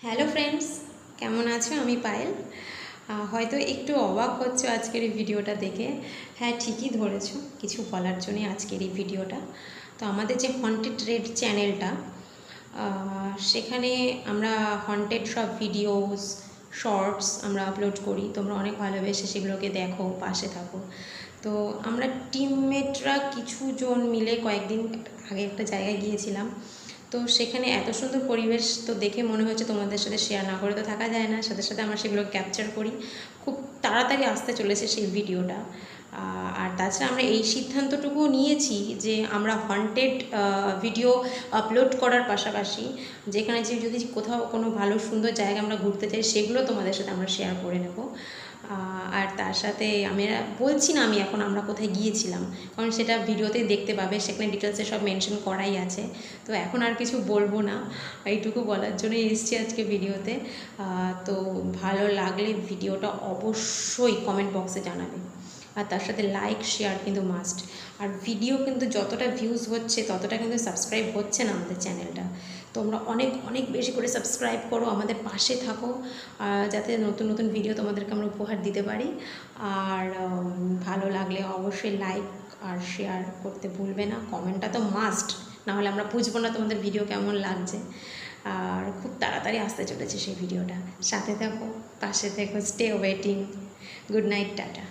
Hello friends, কেমন আছো? আমি পায়েল। হয়তো একটু অবাক হচ্ছে আজকের এই ভিডিওটা দেখে। হ্যাঁ, ঠিকই ধরেছো, কিছু বলার জন্যই আজকের এই ভিডিওটা। তো আমাদের যে হন্টেড রেড চ্যানেলটা, সেখানে আমরা হন্টেড সব ভিডিওস, শর্টস আমরা আপলোড করি। তোমরা অনেক ভালোবেসে সেগুলোকে দেখো, পাশে থাকো। তো আমরা টিমমেটরা কিছু জন মিলে কয়েকদিন আগে একটা জায়গায় গিয়েছিলাম। তো সেখানে এত সুন্দর পরিবেশ তো দেখে মনে হচ্ছে তোমাদের সাথে শেয়ার না করে তো থাকা যায় না। সাথে সাথে আমরা সেগুলো ক্যাপচার করি। খুব তাড়াতাড়ি আসতে চলেছে সেই ভিডিওটা। আর তাছাড়া আমরা এই সিদ্ধান্তটুকুও নিয়েছি যে আমরা হন্টেড ভিডিও আপলোড করার পাশাপাশি যেখানে যে যদি কোথাও কোনো ভালো সুন্দর জায়গা আমরা ঘুরতে চাই সেগুলো তোমাদের সাথে আমরা শেয়ার করে নেব। আর তার সাথে আমি বলছি না আমি এখন আমরা কোথায় গিয়েছিলাম, কারণ সেটা ভিডিওতেই দেখতে পাবে, সেখানে ডিটেলসে সব মেনশন করাই আছে। তো এখন আর কিছু বলবো না, এইটুকু বলার জন্যই এসেছি আজকে ভিডিওতে। তো ভালো লাগলে ভিডিওটা অবশ্যই কমেন্ট বক্সে জানাবে, আর তার সাথে লাইক শেয়ার কিন্তু মাস্ট। আর ভিডিও কিন্তু যতটা ভিউজ হচ্ছে ততটা কিন্তু সাবস্ক্রাইব হচ্ছে না আমাদের চ্যানেলটা। তোমরা অনেক অনেক বেশি করে সাবস্ক্রাইব করো, আমাদের পাশে থাকো, যাতে নতুন নতুন ভিডিও তোমাদেরকে আমরা উপহার দিতে পারি। আর ভালো লাগলে অবশ্যই লাইক আর শেয়ার করতে ভুলবে না। কমেন্টটা তো মাস্ট, নাহলে আমরা বুঝবো না তোমাদের ভিডিও কেমন লাগছে। আর খুব তাড়াতাড়ি আসতে চলেছে সেই ভিডিওটা। সাথে থাকো, পাশে থেকো, stay waiting. Good night, tata.